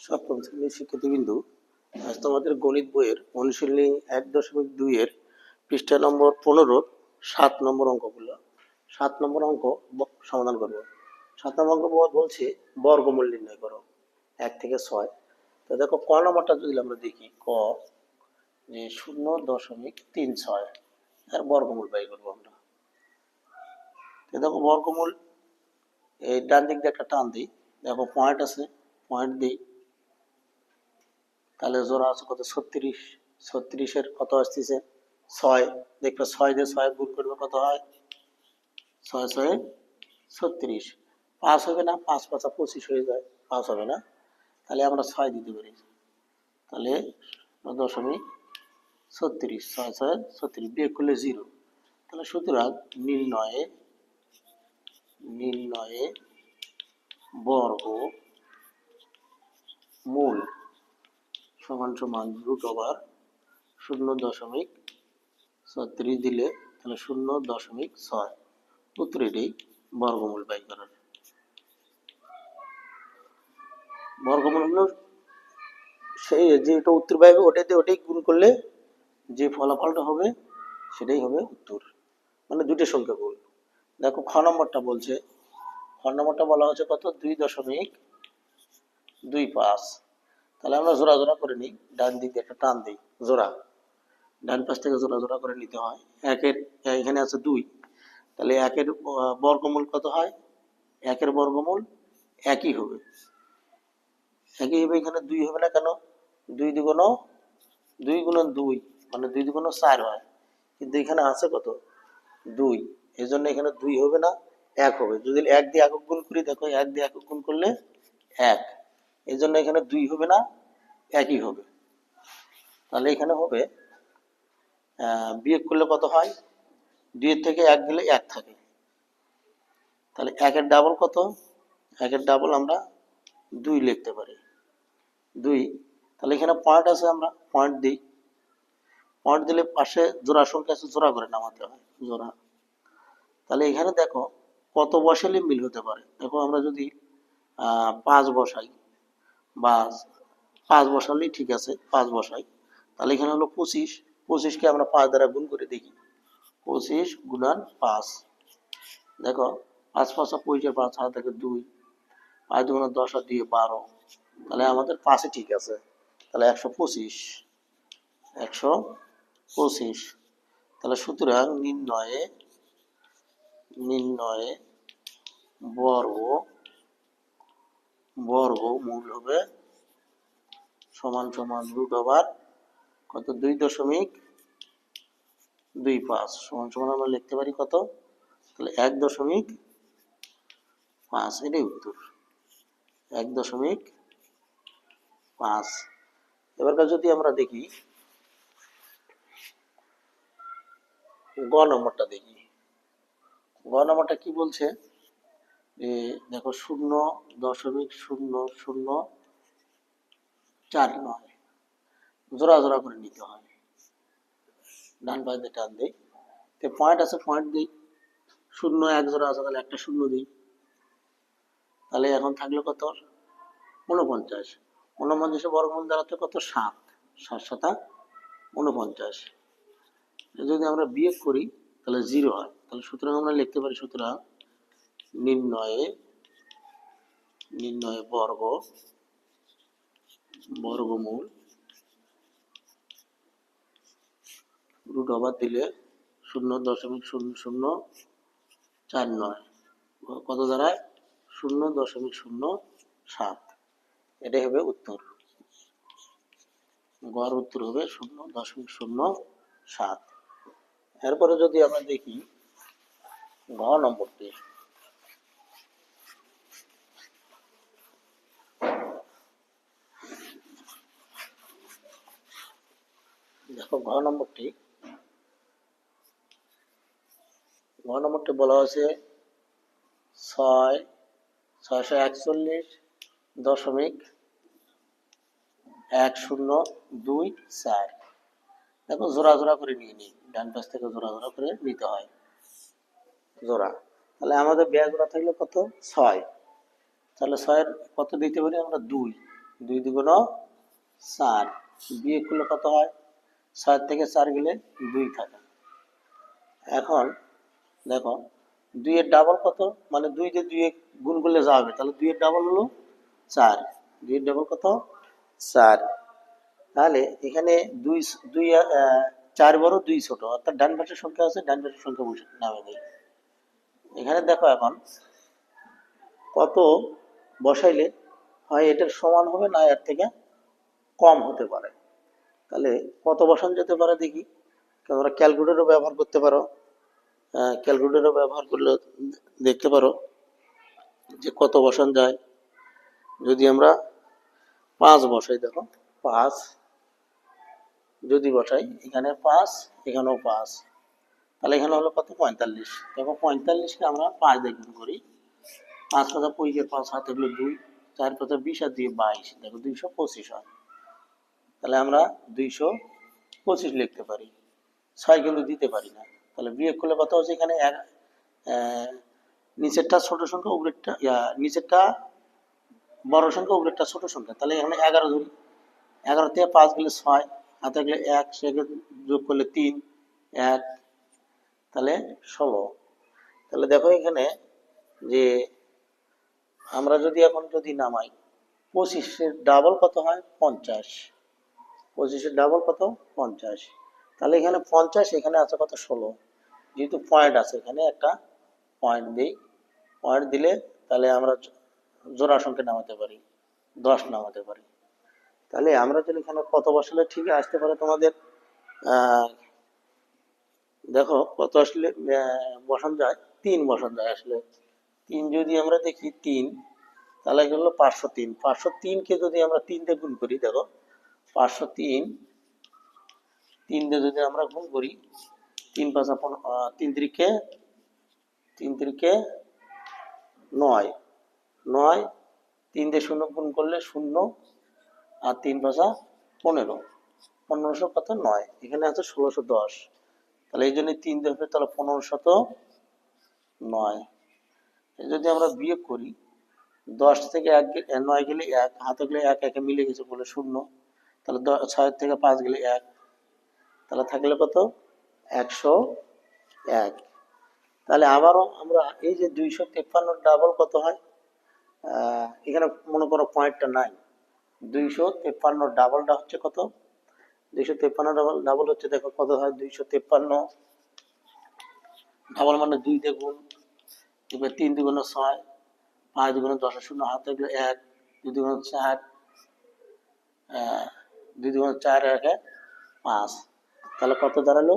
সপ্তম শ্রেণীর শিক্ষার্থীবৃন্দু, আজ তোমাদের গণিত বইয়ের অনুশীলনী 1.2 এর পৃষ্ঠা নম্বর 15 7 নম্বর অঙ্কগুলো 7 নম্বর অঙ্ক সমাধান করব। 7 নম্বর অঙ্ক বলছে বর্গমূল নির্ণয় করো 1 থেকে 6। তো দেখো ক নম্বরটা যদি আমরা দেখি, ক যে 0.36 এর বর্গমূল বাই করবো আমরা। তো দেখো বর্গমূল এই ডান দিক দিয়ে একটা টান দিই, দেখো পয়েন্ট আছে, পয়েন্ট দিই, তাহলে জোড়া আছে কত 36, 36-এর কত আসতেছে 6, দেখবে 6 দিয়ে 6 গুণ করবে কত হয় 6 6 36, 5 হবে না, 5 5 25 হয়ে যায়, 5 হবে না, তাহলে আমরা 6 দিতে পারি, তাহলে 0.36, 6 6 36 বিয়োগ করলে 0। তাহলে সুতরাং নির্ণয়ে বর্গমূল সমান সমান √0.36 দিলে তাহলে 0.6, উত্তর এটাই বর্গমূল বাই করার। বর্গমূল হলো সেই যেটা উত্তর পাইবে ওটাই গুণ করলে যে ফলাফলটা হবে সেটাই হবে উত্তর, মানে দুটো সংখ্যা গুণ। দেখো খ নম্বরটা বলছে, খ নম্বরটা বলা হচ্ছে কত 2.25, তাহলে আমরা জোড়া জোড়া করে নিই, ডান দিক দিয়ে একটা টান দিই, জোড়া ডান পাশ থেকে জোড়া জোড়া করে নিতে হয়। একের এখানে আছে 2, তাহলে একের বর্গমূল কত হয়, একের বর্গমূল একই হবে, এখানে 2 হবে না কেন, 2 দুগুণ 2 গুণন 2 মানে 2 দুগুণ 4 হয়, কিন্তু এখানে আছে কত 2, এই জন্য এখানে 2 হবে না, 1 হবে। যদি 1 দিয়ে একক গুণ করি, দেখো 1 দিয়ে একক গুণ করলে 1, এই জন্য এখানে 2 হবে না, একই হবে। তাহলে এখানে হবে বিয়োগ করলে কত হয়, 2 এর থেকে 1 গেলে 1 থাকে, তাহলে 1 এর ডাবল কত, 1 এর ডাবল আমরা 2 লিখতে পারি, 2। তাহলে এখানে পয়েন্ট আছে, আমরা পয়েন্ট দিই, পয়েন্ট দিলে পাশে জোড়া সংখ্যা আছে, জোড়া করে নামাতে হয়, জোড়া। তাহলে এখানে দেখো কত বসালে মিল হতে পারে, দেখো আমরা যদি 5 বসাই বা 5 বসালেই ঠিক আছে, 5 বসাই, তাহলে এখানে হলো 25, 25কে আমরা 5 দ্বারা গুণ করে দেখি, 25 গুণন 5, দেখো 5 5 25, 5 হাত থেকে 2, 5 2 10 আর 2 12, তাহলে আমাদের 5 ঠিক আছে, তাহলে 125, 125। তাহলে সুতরাং নির্ণয়ে বর্গমূল হবে সমান সমান √, কত 2.25 সমান সমান আমরা লিখতে পারি কত, তাহলে 1.5, এটাই উত্তর 1.5। এবার যদি আমরা দেখি গ নম্বরটা দেখি, গ নম্বরটা কি বলছে, দেখো 0.0049 জোড়া জোড়া করে নিতে হয়, ডান পাশ দিয়ে টান দিই, পয়েন্ট আছে, পয়েন্ট দিই, 0 1 জোড়া আছে, তাহলে একটা 0 দিই, তাহলে এখন থাকলো কত 49, 49 বর্গমূল দাঁড়াতে কত 7, 7 7 49, যদি আমরা বিয়োগ করি তাহলে 0 হয়, তাহলে সুতরাং আমরা লিখতে পারি, সুতরাং নির্ণয়ে বর্গমূল √, দিলে 0.0049 কত দাঁড়ায় 0.07, এটাই হবে উত্তর, গড় উত্তর হবে 0.07। এরপরে যদি আমরা দেখি ঘ নম্বরটি, দেখো ঘ নম্বরটি বলা হয়েছে 6,641.1024, দেখো জোড়া জোড়া করে নিয়ে নিই, ডান পাশ থেকে জোড়া জোড়া করে নিতে হয়, জোড়া। তাহলে আমাদের ব্যয় জোড়া থাকলে কত 6, তাহলে 6 এর কত দিতে পারি আমরা 2, 2 দুগুণ 4, বিয়োগ করলে কত হয়? 6 থেকে 4 গেলে 2 থাকে। এখন দেখো 2 এর ডাবল কত? মানে 2 দিয়ে 2 এ গুণ করলে যা হবে, তাহলে 2 এর ডাবল হলো 4। 2 এর ডাবল কত? 4। তাহলে এখানে 2 2 4 বড় 2 ছোট, অর্থাৎ ডান পাশের সংখ্যা আছে, ডান পাশের সংখ্যা বসে নামে দেয়। এখানে দেখো এখন কত বসাইলে হয় এটার সমান হবে না এর থেকে কম হতে পারে। তাহলে কত বসানো যেতে পারে দেখি। তোমরা ক্যালকুলেটরও ব্যবহার করতে পারো, ক্যালকুলেটর ব্যবহার করলে দেখতে পারো যে কত বসানো যায়। যদি আমরা 5 বসাই, দেখো 5 যদি বসাই, এখানে 5, এখানেও 5, তাহলে এখানে হলো কত? 45। দেখো 45কে আমরা 5 দিয়ে গুণ করি, 5 পাঁচা 25, 5 হাতে হলো 2, 4 পাঁচা 20 আর 2 22, দেখো 225 হয়। তাহলে আমরা 225 লিখতে পারি, 6 কিন্তু দিতে পারি না। তাহলে বিয়োগ করলে কত হচ্ছে? এখানে নিচেরটা ছোট সংখ্যা, উপরেরটা নিচেরটা বড় সংখ্যা, উপরেরটা ছোট সংখ্যা। তাহলে এখানে 11 ধরি, 11 থেকে 5 গেলে 6, হাতে গেলে 1, সেকে যোগ করলে 3, 1, তাহলে 16। তাহলে দেখো এখানে যে আমরা যদি এখন যদি নামাই, 25-এর ডাবল কত হয়? 50। 25-এর ডাবল কত? 50। তাহলে এখানে 50, এখানে আছে কত? 16। যেহেতু পয়েন্ট আছে, এখানে একটা পয়েন্ট দিই, পয়েন্ট দিলে তাহলে আমরা জোড়া সংখ্যা নামাতে পারি, 10 নামাতে পারি। তাহলে আমরা যদি এখানে কত বসালে ঠিক আসতে পারে তোমাদের, দেখো কত আসলে বসানো যায়? 3 বসানো যায় আসলে। 3 যদি আমরা দেখি 3, তাহলে হলো 503। 503কে যদি আমরা 3 দিয়ে গুণ করি, দেখো 503, 3 দিয়ে যদি আমরা গুণ করি, 3 পাঁচা 3 তিরিকে 9, 9, 3 দিয়ে 0 গুণ করলে 0, আর 3 পাঁচা 15, 1500 কত? 9। এখানে আছে 1610, তাহলে এই জন্য 3 দিয়ে হবে, তাহলে 1509। যদি আমরা বিয়োগ করি, 10 থেকে 9 গেলে 1, হাতে গেলে 1, একে মিলে গেছে বলে 0, তাহলে 6 থেকে 5 গেলে 1, তাহলে থাকলে কত? 101। তাহলে আবারও আমরা এই যে 253 ডাবল কত হয়? এখানে মনে করো পয়েন্টটা নাই, 253 ডাবলটা হচ্ছে কত? 253 ডাবল হচ্ছে, দেখো কত হয়? 253 ডাবল মানে 2 দিয়ে গুণ, 3 দুগুণ 6, 5 দুগুণ 10, 0 হাতে গেলে 1, 2 দুগুণ 4, 2 দুগুণ 4, 1 5, তাহলে কত দাঁড়ালো?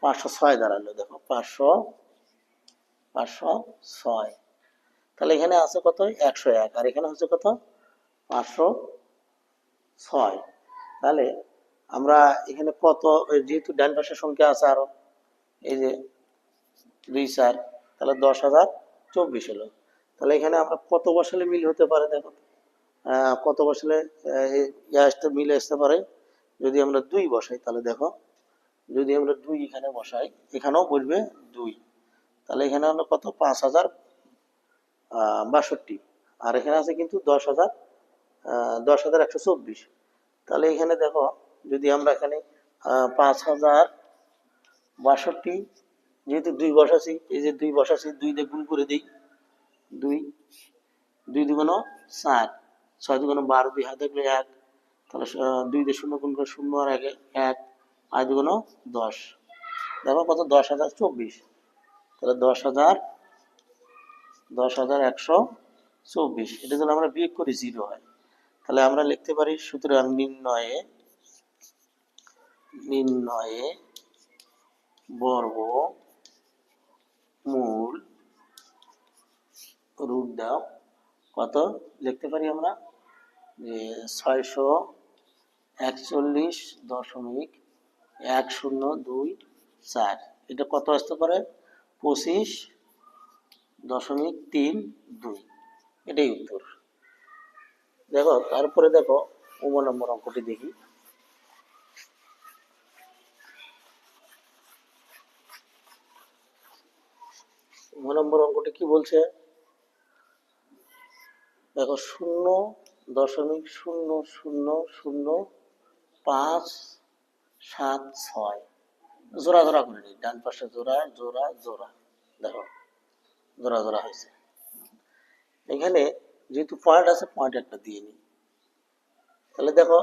506 দাঁড়ালো। দেখো 506। তাহলে এখানে আছে কত? 101, আর এখানে হচ্ছে কত? 506। তাহলে আমরা এখানে কত, যেহেতু ডান পাশের সংখ্যা আছে আরো, এই যে 2 4, তাহলে 10,024 হলো। তাহলে এখানে আমরা কত বসালে মিল হতে পারে? দেখো কত বসালে আসতে মিলে আসতে পারে? যদি আমরা 2 বসাই, তাহলে দেখো যদি আমরা 2 এখানে বসাই, এখানেও বসবে 2, তাহলে এখানে হলো কত? 5062, আর এখানে আছে কিন্তু 10,124। তাহলে এখানে দেখো যদি আমরা এখানে 5062, যেহেতু 2 বসাছি, এই যে 2 বসাছি, 2 দিয়ে গুণ করে দিই, 2 2 দুগুণ 4, 6 দুগুণ 12, 2 হাতে গেলে 1, তাহলে 2 দিয়ে 0 গুণ করে 0 আর 1, 5 দুগুণ 10, দেখো কত? 10,024। তাহলে 10,124, এটা যদি আমরা বিয়োগ করি 0 হয়। তাহলে আমরা লিখতে পারি, সুতরাং নির্ণয়ে বর্গমূল রুট দাও, কত লিখতে পারি আমরা? যে 641.1024, এটা কত আসতে পারে? 25.32, এটাই উত্তর। দেখো তারপরে দেখো 9 নম্বর অঙ্কটি দেখি। 9 নম্বর অঙ্কটি কি বলছে? দেখো 0 .000576 জোড়া জোড়া করে নিই, ডান পাশে জোড়া জোড়া জোড়া, দেখো জোড়া জোড়া হয়েছে। এখানে যেহেতু পয়েন্ট আছে, পয়েন্ট একটা দিয়ে নিই। তাহলে দেখো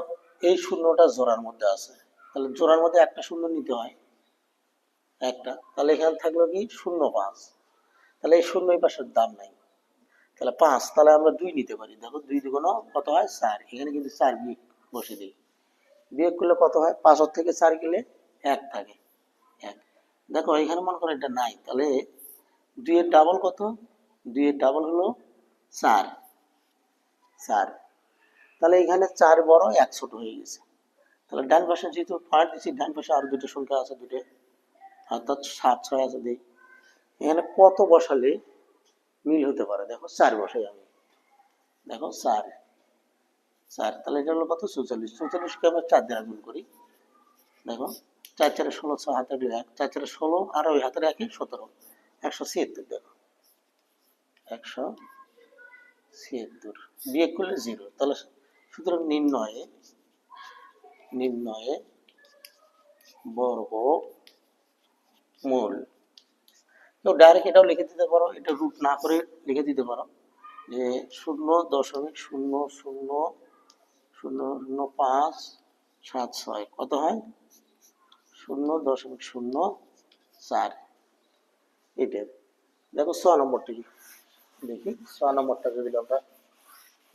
এই শূন্যটা জোড়ার মধ্যে আছে, তাহলে জোড়ার মধ্যে একটা শূন্য নিতে হয়, একটা। তাহলে এখানে থাকলো কি 0.5, তাহলে এই শূন্য এই পাশের দাম নাই, তাহলে 5, তাহলে আমরা 2 নিতে পারি। দেখো 2 দুগুণ কত হয় 4, এখানে কিন্তু 4 বিয়োগ বসে দিই, বিয়োগ করলে কত হয় 5 থেকে 4 গেলে 1 থাকে, 1। দেখো এখানে মনে করো এটা নাই, তাহলে 2 এর ডাবল কত, 2 এর ডাবল হলো 4, 4। তাহলে এখানে 4 বড় 1 ছোট হয়ে গেছে। তাহলে ডান পাশে যেহেতু পয়েন্ট দিচ্ছি, ডান পাশে আরো দুটো সংখ্যা আছে, দুটো অর্থাৎ 7 6 আছে। দিই এখানে কত বসালে মিল হতে পারে, দেখো 4 বসাই আমি, দেখো 4 4, তাহলে এটা হলো কত 44, 44 কে আমরা 4 দ্বারা গুণ করি, দেখো 4 4 16, 6 হাতে 1, 4 4 16 আর ওই হাতের 1 17, 176। দেখো 176 বিয়োগ করলে 0, তাহলে সুতরাং নির্ণয়ে বর্গমূল। কেউ ডাইরেক্ট এটাও লিখে দিতে পারো, এটা রুট না করে লিখে দিতে পারো যে 0.000576 কত হয় 0.04। এটা দেখো 6 নম্বরটি দেখি, 6 নম্বরটা যদি আমরা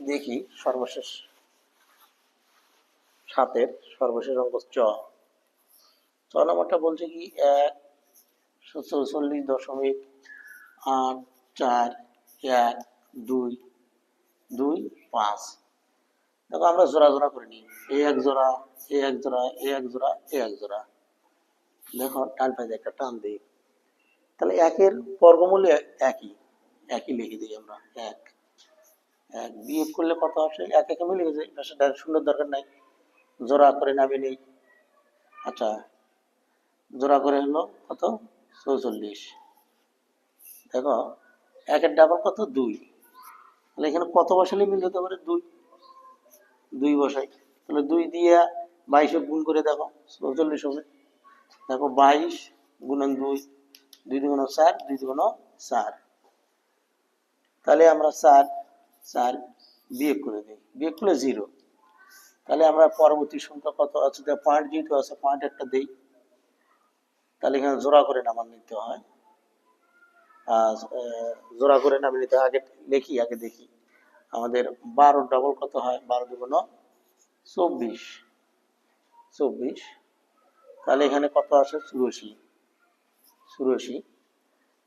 দেখি, সর্বশেষ 7-এর সর্বশেষ অঙ্ক 6 নম্বরটা বলছে কি 144.841225। দেখো আমরা জোড়া জোড়া করে নিই, এ এক জোড়া, এ এক জোড়া, এ এক জোড়া, এ এক জোড়া। দেখো টান পাই একটা টান দিই, তাহলে 1-এর বর্গমূল একই লিখে দিই আমরা, 1 1 বিয়োগ করলে কত আসে, 1 1 মিলে গেছে, এটা ডাইরেক্ট শূন্যের দরকার নাই, জোড়া করে নামিয়ে নেই। আচ্ছা জোড়া করে হলো কত 44। দেখো 1-এর ডাবল কত 2, তাহলে এখানে কত বসালে মিল হতে পারে 2 বসাই, তাহলে 2 দিয়ে 22 গুণ করে দেখো 44 হবে। দেখো 22 গুণন 2, 2 দুগুণ 4, 2 দুগুণ 4, তাহলে আমরা 4 বিয়োগ করে দিই, বিয়োগ করলে 0। তাহলে আমরা পরবর্তী সংখ্যা কত আছে, পয়েন্ট যেহেতু আছে পয়েন্ট একটা দেই, তাহলে এখানে জোড়া করে নামান নিতে হয়, জোড়া করে নামিয়ে নিতে হয়। আগে লিখি, আগে দেখি আমাদের 12 ডাবল কত হয়, 12 দুগুণ 24, তাহলে এখানে কত আসে 84।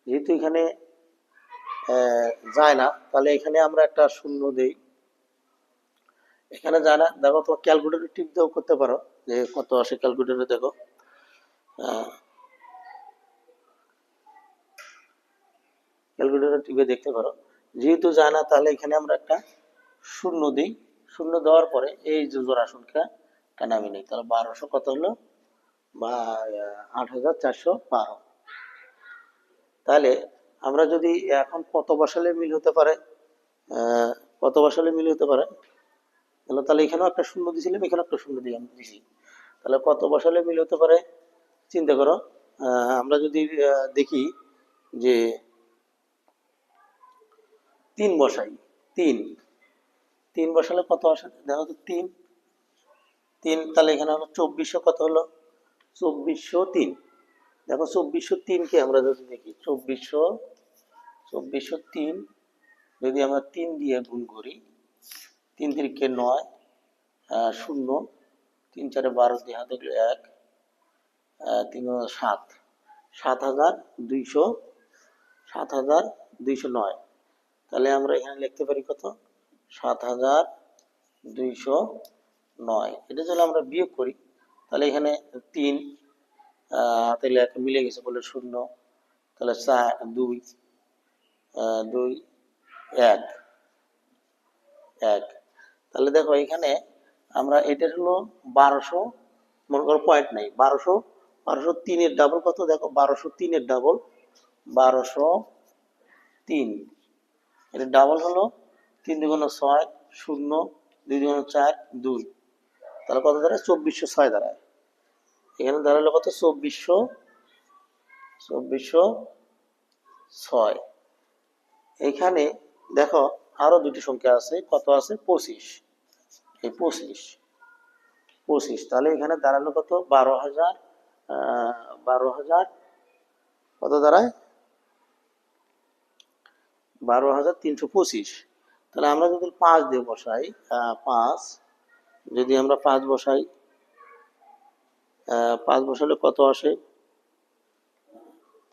যেহেতু এখানে যায় না, তাহলে এখানে আমরা একটা শূন্য দেই, এখানে যায় না। দেখো তোমার ক্যালকুলেটর টিপ দিয়েও করতে পারো যে কত আসে, ক্যালকুলেটরে দেখো ক্যালকুলেটর টিপে দেখতে পারো। যেহেতু যায় না, তাহলে এখানে আমরা একটা শূন্য দিই, শূন্য দেওয়ার পরে এই যে জোড়া সংখ্যাটা নামিয়ে নিই, তাহলে 1200 কত হলো বা 8412। তাহলে আমরা যদি এখন কত বসালে মিল হতে পারে, কত বসালে মিল হতে পারে, তাহলে এখানেও একটা শূন্য দিয়েছিলাম, এখানে একটা শূন্য দিয়ে আমি দিছি, তাহলে কত বসালে মিল হতে পারে চিন্তা করো। আমরা যদি দেখি যে 3 বসাই, 3 বসালে কত আসে, দেখো তো 3, তাহলে এখানে হলো 2400 কত হলো 2403। দেখো 2403 কে আমরা যদি দেখি 2403 যদি আমরা 3 দিয়ে গুণ করি, 3 3 9, 0, 3 4 12 দিয়ে হাতে 1, 3 7, 7209। তাহলে আমরা এখানে লিখতে পারি কত 7209। এটা যদি আমরা বিয়োগ করি, তাহলে এখানে 3 হাতে লেখা মিলে গেছে বলে 0, তাহলে 4 2 2 1 1। তাহলে দেখো এখানে আমরা এটা হলো 1200, মনে করো পয়েন্ট নাই, 1203 এর ডাবল কত, দেখো 1203 এর ডাবল 1203, এর ডাবল হলো 3 দুগুণ 6 0, 2 2 4 2, তাহলে কত দাঁড়ায় 2406 দাঁড়ায়। এখানে দাঁড়ালো কত 2406। এখানে দেখো আরো দুটি সংখ্যা আছে, কত আছে 25, এই 25, তাহলে এখানে দাঁড়ালো কত 12,000, 12,000 কত দাঁড়ায় 12,325। তাহলে আমরা যদি 5 দিয়ে বসাই, 5 যদি আমরা 5 বসাই, 5 বসালে কত আসে,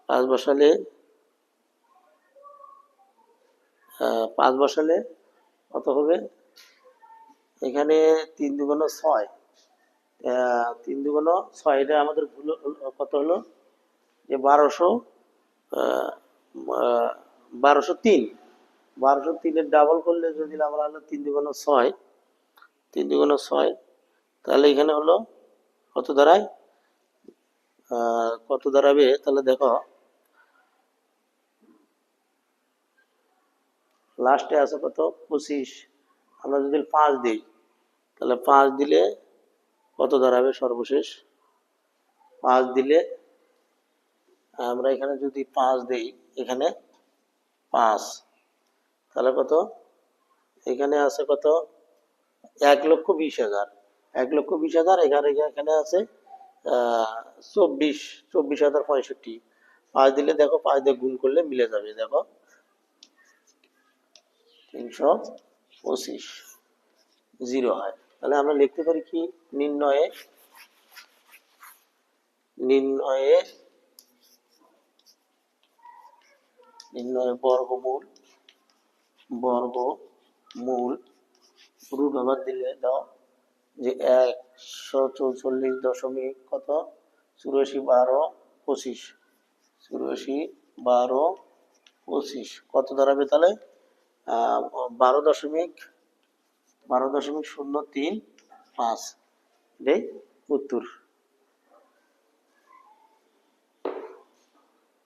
5 বসালে 5 বসালে কত হবে, এখানে 3 দুগুণ 6, 3 দুগুণ 6, এটা আমাদের ভুল কত হলো যে 1203, 1203 ডাবল করলে যদি আমরা হলো 3 দুগুণ 6, 3 দুগুণ 6, তাহলে এখানে হলো কত দাঁড়ায়, কত দাঁড়াবে, তাহলে দেখো লাস্টে আছে কত 25, আমরা যদি 5 দিই, তাহলে 5 দিলে কত দাঁড়াবে সর্বশেষ, 5 দিলে আমরা এখানে যদি 5 দেই, এখানে 5, তাহলে কত, এখানে আছে কত 1,20,000, 1,20,000, এখানে আছে 24,065। 5 দিলে দেখো 5 দিয়ে গুণ করলে মিলে যাবে, দেখো 325 জিরো হয়। তাহলে আমরা লিখতে পারি কি, নির্ণয়ে বর্গমূল রুট ওভার দিলে দাও যে 144 দশমিক কত 84 12 25, 84 12 25 কত দাঁড়াবে, তাহলে 12.035, এটাই উত্তর।